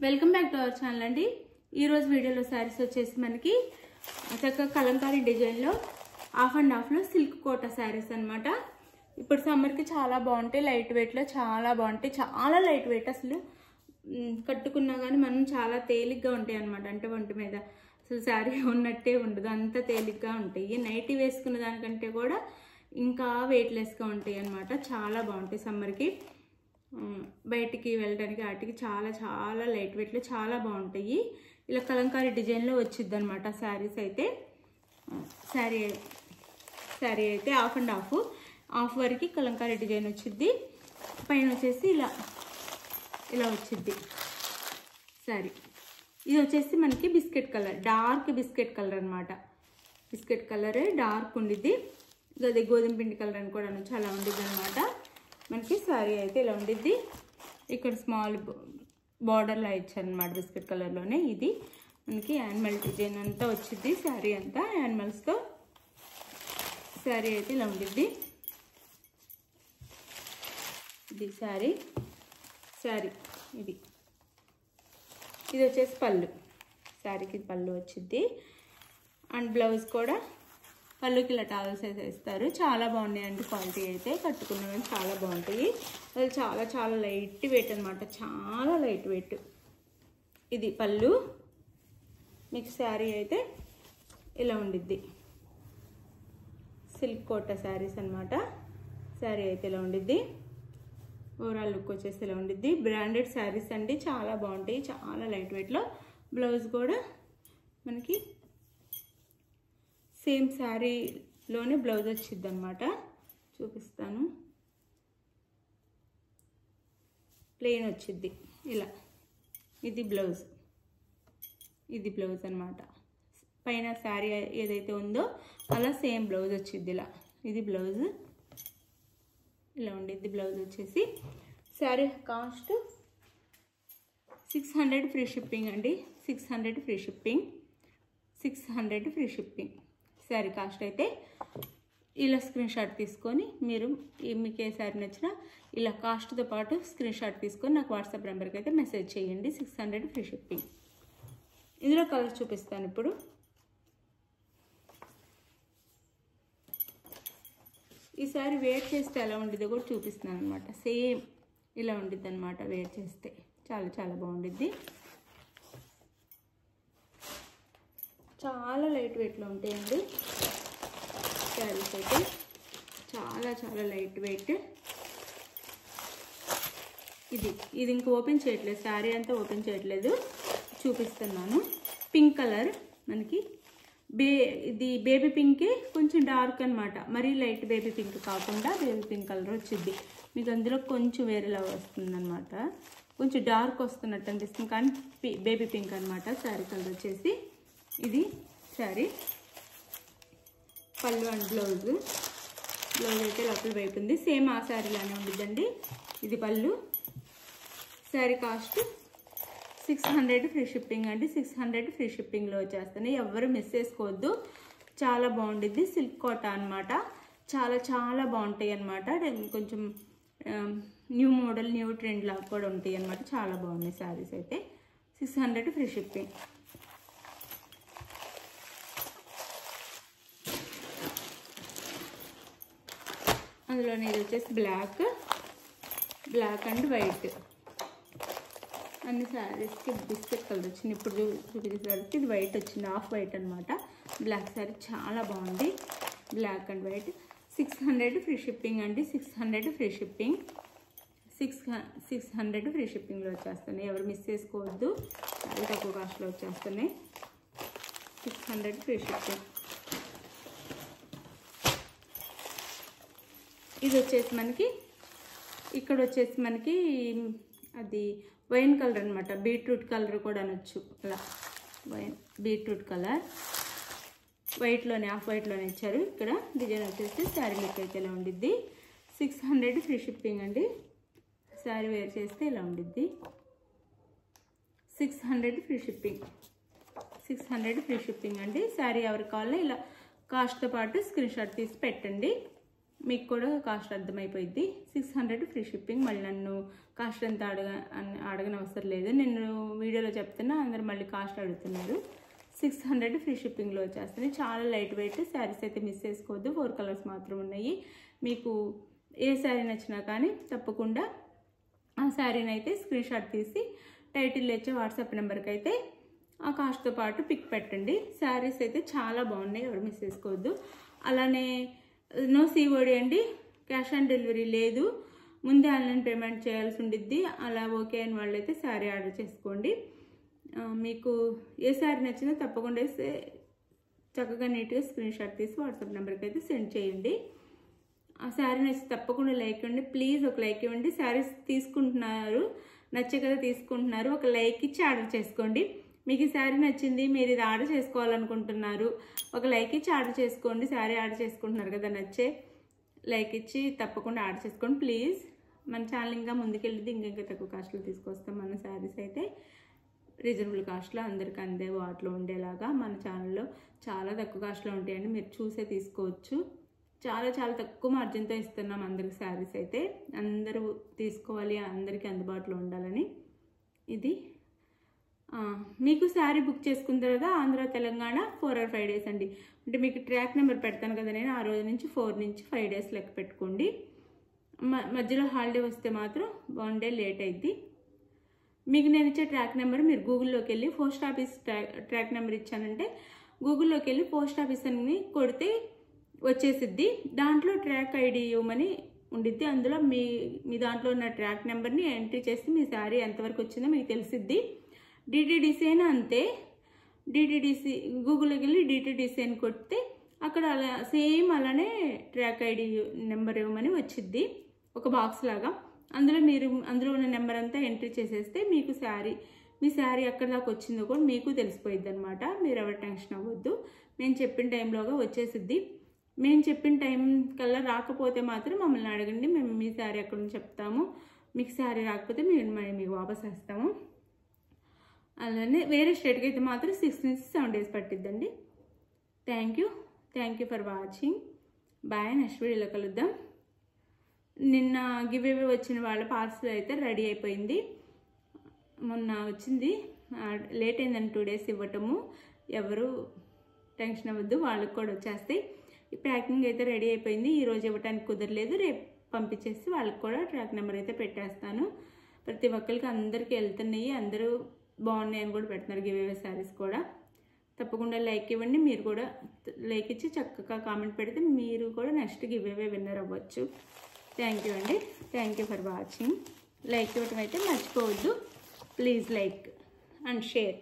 Welcome back to our channel అండి. ఈ రోజు వీడియోలో సారీస్ వచ్చేసి మనకి చక్కగా కలంకారీ డిజైన్లో హాఫ్ అండ్ హాఫ్లో సిల్క్ కోటా సారీస్ అనమాట. ఇప్పుడు సమ్మర్కి చాలా బాగుంటాయి, లైట్ వెయిట్లో చాలా బాగుంటాయి, చాలా లైట్ వెయిట్. అసలు కట్టుకున్నా కానీ మనం చాలా తేలిగ్గా ఉంటాయి అనమాట. అంటే ఒంటి మీద అసలు శారీ ఉన్నట్టే ఉండదు, అంత తేలిగ్గా ఉంటాయి. నైటీ వేసుకున్న దానికంటే కూడా ఇంకా వెయిట్లెస్గా ఉంటాయి అనమాట. చాలా బాగుంటాయి సమ్మర్కి బయటికి వెళ్ళడానికి వాటికి చాలా చాలా లైట్ వెయిట్లో చాలా బాగుంటాయి. ఇలా కలంకారీ డిజైన్లో వచ్చిద్ది అనమాట శారీస్ అయితే. శారీ అయితే హాఫ్ అండ్ హాఫ్ వరకు కలంకారీ డిజైన్ వచ్చిద్ది. పైన వచ్చేసి ఇలా వచ్చిద్ది శారీ. ఇది వచ్చేసి మనకి biscuit colour, dark biscuit colour అనమాట. బిస్కెట్ కలర్ డార్క్ ఉండిద్ది, అదే గోధుమ పిండి కలర్ అని కూడా అనొచ్చు, అలా ఉండిద్ది అనమాట. మనకి శారీ అయితే ఇలా ఉండిద్ది. ఇక్కడ స్మాల్ బార్డర్లా ఇచ్చారనమాట బిస్కెట్ కలర్లోనే. ఇది మనకి యానిమల్ డిజైన్ అంతా వచ్చింది శారీ అంతా యానిమల్స్తో. శారీ అయితే ఇలా ఉండిద్ది. ఇది శారీ ఇది వచ్చేసి పళ్ళు. శారీకి పళ్ళు వచ్చింది. అండ్ బ్లౌజ్ కూడా పళ్ళుకి ఇలా టావల్స్ అయితే ఇస్తారు. చాలా బాగున్నాయండి క్వాలిటీ అయితే. కట్టుకున్నవి చాలా బాగుంటాయి. అది చాలా చాలా లైట్ వెయిట్ అనమాట, చాలా లైట్ వెయిట్. ఇది పళ్ళు. మీకు శారీ అయితే ఇలా ఉండిద్ది. సిల్క్ కోటా శారీస్ అనమాట. శారీ అయితే ఇలా ఉండిద్ది. ఓవరాల్ లుక్ వచ్చేసి ఇలా ఉండిద్ది. బ్రాండెడ్ శారీస్ అండి, చాలా బాగుంటాయి, చాలా లైట్ వెయిట్లో. బ్లౌజ్ కూడా మనకి సేమ్ శారీలోనే బ్లౌజ్ వచ్చింది అనమాట. చూపిస్తాను. ప్లెయిన్ వచ్చింది ఇలా. ఇది బ్లౌజ్ అనమాట. పైన శారీ ఏదైతే ఉందో అలా సేమ్ బ్లౌజ్ వచ్చింది ఇలా. ఇది బ్లౌజ్ ఇలా ఉండిద్ది. బ్లౌజ్ వచ్చేసి శారీ కాస్ట్ 600 ఫ్రీ షిప్పింగ్ అండి. 600 free shipping. 600 free shipping. Sari cost అయితే ఇలా స్క్రీన్ షాట్ తీసుకొని మీకు ఏ శారీ నచ్చినా ఇలా కాస్ట్తో పాటు స్క్రీన్ షాట్ తీసుకొని నాకు వాట్సాప్ నెంబర్కి అయితే మెసేజ్ చేయండి. 600 ఫ్రీ షిప్పింగ్. ఇందులో కలర్ చూపిస్తాను ఇప్పుడు. ఈ సారీ వేర్ చేస్తే ఎలా ఉండిద్దో కూడా చూపిస్తున్నాను అనమాట. సేమ్ ఇలా ఉండిద్ది అనమాట వేర్ చేస్తే. చాలా చాలా బాగుండిద్ది. చాలా లైట్ వెయిట్లో ఉంటాయండి శారీస్ అయితే. చాలా చాలా లైట్ వెయిట్. ఇది ఇంకా ఓపెన్ చేయట్లేదు, శారీ అంతా ఓపెన్ చేయట్లేదు, చూపిస్తున్నాను. పింక్ కలర్ మనకి ఇది బేబీ పింకే, కొంచెం డార్క్ అనమాట. మరీ లైట్ బేబీ పింక్ కాకుండా బేబీ పింక్ కలర్ వచ్చింది. మీకు అందులో కొంచెం వేరేలా వస్తుంది అనమాట, కొంచెం డార్క్ వస్తున్నట్టు అనిపిస్తుంది, కానీ బేబీ పింక్ అనమాట శారీ కలర్ వచ్చేసి. ఇది శారీ. పళ్ళు అండ్ బ్లౌజ్ అయితే లోపల వైపు ఉంది. సేమ్ ఆ శారీలానే ఉండిద్దండి. ఇది పళ్ళు. శారీ కాస్ట్ 600 ఫ్రీ షిప్పింగ్ అండి. 600 ఫ్రీ షిప్పింగ్లో వచ్చేస్తాను. ఎవరు మిస్ చేసుకోవద్దు, చాలా బాగుండిద్ది. సిల్క్ కోటా అనమాట. చాలా చాలా బాగుంటాయి అనమాట. కొంచెం న్యూ మోడల్, న్యూ ట్రెండ్ లాగా కూడా ఉంటాయి అనమాట. చాలా బాగున్నాయి శారీస్ అయితే. 600 ఫ్రీ షిప్పింగ్. అందులోనే ఇది వచ్చేసి బ్లాక్ అండ్ వైట్. అన్ని శారీస్కి బిస్కెట్ కలర్ వచ్చింది. ఇప్పుడు చూపించే శారీస్కి ఇది వైట్ వచ్చింది, హాఫ్ వైట్ అనమాట. బ్లాక్ శారీ చాలా బాగుంది, black and white. 600 free shipping అండి. 600 ఫ్రీ షిప్పింగ్. 600 ఫ్రీ షిప్పింగ్లో వచ్చేస్తున్నాయి. ఎవరు మిస్ చేసుకోవద్దు, చాలా తక్కువ కాస్ట్లో వచ్చేస్తున్నాయి. 600 ఫ్రీ షిప్పింగ్. ఇది వచ్చేసి మనకి ఇక్కడ వచ్చేసి మనకి అది వైన్ కలర్ అనమాట. బీట్రూట్ కలర్ కూడా అనొచ్చు. అలా బీట్రూట్ కలర్ వైట్లోనే, హాఫ్ వైట్లోనే ఇచ్చారు. ఇక్కడ డిజైన్ వచ్చేసి శారీ లుక్ అయితే ఇలా ఉండిద్ది. 600 ఫ్రీ షిప్పింగ్ అండి. శారీ వేర్ చేస్తే ఇలా ఉండిద్ది. 600 ఫ్రీ షిప్పింగ్. 600 ఫ్రీ షిప్పింగ్ అండి. శారీ ఎవరికి కావాలో ఇలా కాస్ట్తో పాటు స్క్రీన్ షాట్ తీసి పెట్టండి. మీకు కూడా కాస్ట్ అర్థమైపోయింది. 600 ఫ్రీ షిప్పింగ్. మళ్ళీ నన్ను కాస్ట్ ఎంత అడగని అవసరం లేదు, నేను వీడియోలో చెప్తున్నా, అందరు మళ్ళీ కాస్ట్ అడుగుతున్నారు. 600 ఫ్రీ షిప్పింగ్లో వచ్చేస్తుంది. చాలా లైట్ వెయిట్ శారీస్ అయితే మిస్ చేసుకోవద్దు. 4 కలర్స్ మాత్రం ఉన్నాయి. మీకు ఏ శారీ నచ్చినా కానీ తప్పకుండా ఆ శారీని అయితే స్క్రీన్ షాట్ తీసి టైటిల్ ఇచ్చే వాట్సాప్ నెంబర్కి అయితే ఆ కాస్ట్తో పాటు పిక్ పెట్టండి. శారీస్ అయితే చాలా బాగున్నాయి, ఎవరు మిస్ చేసుకోవద్దు. అలానే నో సిఓడి అండి, క్యాష్ ఆన్ డెలివరీ లేదు, ముందే ఆన్లైన్ పేమెంట్ చేయాల్సి ఉండిద్ది. అలా ఓకే అని వాళ్ళైతే శారీ ఆర్డర్ చేసుకోండి. మీకు ఏ శారీ నచ్చినా తప్పకుండా చక్కగా నీట్గా స్క్రీన్ షాట్ తీసి వాట్సాప్ నెంబర్కి అయితే సెండ్ చేయండి. ఆ శారీ నచ్చి తప్పకుండా లైక్ ఇవ్వండి, ప్లీజ్ ఒక లైక్ ఇవ్వండి. శారీస్ తీసుకుంటున్నారు, నచ్చే కదా తీసుకుంటున్నారు, ఒక లైక్ ఇచ్చి ఆర్డర్ చేసుకోండి. మీకు ఈ శారీ నచ్చింది, మీరు ఇది ఆర్డర్ చేసుకోవాలనుకుంటున్నారు, ఒక లైక్ ఇచ్చి ఆర్డర్ చేసుకోండి. శారీ ఆర్డర్ చేసుకుంటున్నారు కదా, నచ్చే లైక్ ఇచ్చి తప్పకుండా ఆర్డర్ చేసుకోండి ప్లీజ్. మన ఛానల్ ఇంకా ముందుకెళ్ళింది, ఇంకా తక్కువ కాస్ట్లో తీసుకొస్తాం. మన శారీస్ అయితే రీజనబుల్ కాస్ట్లో అందరికి అందే వాటిలో ఉండేలాగా మన ఛానల్లో చాలా తక్కువ కాస్ట్లో ఉంటాయండి, మీరు చూసే తీసుకోవచ్చు. చాలా చాలా తక్కువ మార్జిన్తో ఇస్తున్నాం అందరికి శారీస్ అయితే. అందరూ తీసుకోవాలి, అందరికీ అందుబాటులో ఉండాలని. ఇది మీకు శారీ బుక్ చేసుకున్న తర్వాత ఆంధ్ర తెలంగాణ 4 or 5 days అండి. అంటే మీకు ట్రాక్ నెంబర్ పెడతాను కదా నేను, ఆ రోజు నుంచి 4 నుంచి 5 days లెక్క పెట్టుకోండి. మధ్యలో హాలిడే వస్తే మాత్రం 1 day లేట్ అయింది. మీకు నేను ఇచ్చే ట్రాక్ నెంబర్ మీరు గూగుల్లోకి వెళ్ళి పోస్ట్ ఆఫీస్ ట్రాక్ నెంబర్ ఇచ్చానంటే గూగుల్లోకి వెళ్ళి పోస్ట్ ఆఫీస్ అని కొడితే వచ్చేసిద్ది. దాంట్లో ట్రాక్ ఐడి ఇవ్వమని ఉండిద్ది. అందులో మీ దాంట్లో ఉన్న ట్రాక్ నెంబర్ని ఎంట్రీ చేసి మీ శారీ ఎంతవరకు వచ్చిందో మీకు తెలిసిద్ది. డిటిడిసి అయినా అంతే, డిటిడిసి గూగుల్లోకి వెళ్ళి డిటిడిసి అని కొడితే అక్కడ అలా సేమ్ అలానే ట్రాక్ ఐడి నెంబర్ ఇవ్వమని వచ్చిద్ది, ఒక బాక్స్ లాగా. అందులో ఉన్న నెంబర్ అంతా ఎంట్రీ చేసేస్తే మీకు మీ శారీ ఎక్కడ దాకా వచ్చిందో కూడా మీకు తెలిసిపోయిద్ది అనమాట. మీరు ఎవరు టెన్షన్ అవ్వద్దు, నేను చెప్పిన టైంలోగా వచ్చేసిద్ది. మేము చెప్పిన టైం కల్లా రాకపోతే మాత్రం మమ్మల్ని అడగండి, మేము మీ శారీ ఎక్కడ నుంచి చెప్తాము. మీకు శారీ రాకపోతే మేము మీకు వాపస్ వేస్తాము. అలానే వేరే స్టేట్కి అయితే మాత్రం 6 నుంచి 7 days పట్టిద్దండి. Thank you for watching. Bye, next వీడియోలో కలుద్దాం. నిన్న గివ్ అవే వచ్చిన వాళ్ళ పార్సల్ అయితే రెడీ అయిపోయింది, మొన్న వచ్చింది. లేట్ అయిందని 2 days ఇవ్వటము. ఎవరు టెన్షన్ అవ్వద్దు, వాళ్ళకి కూడా వచ్చేస్తాయి. ఈ ప్యాకింగ్ అయితే రెడీ అయిపోయింది. ఈరోజు ఇవ్వడానికి కుదరలేదు, రేపు పంపించేసి వాళ్ళకి కూడా ట్రాక్ నెంబర్ అయితే పెట్టేస్తాను. ప్రతి ఒక్కరికి అందరికీ వెళ్తున్నాయి, అందరూ బాగున్నాయి అని కూడా పెడుతున్నారు గివ్ అవే శారీస్ కూడా. తప్పకుండా లైక్ ఇవ్వండి, మీరు కూడా లైక్ ఇచ్చి చక్కగా కామెంట్ పెడితే మీరు కూడా నెక్స్ట్ గివ్ అవే విన్నర్ అవ్వచ్చు. థ్యాంక్ యూ అండి, thank you for watching. Like ఇవ్వటం అయితే మర్చిపోవద్దు, ప్లీజ్ లైక్ అండ్ షేర్.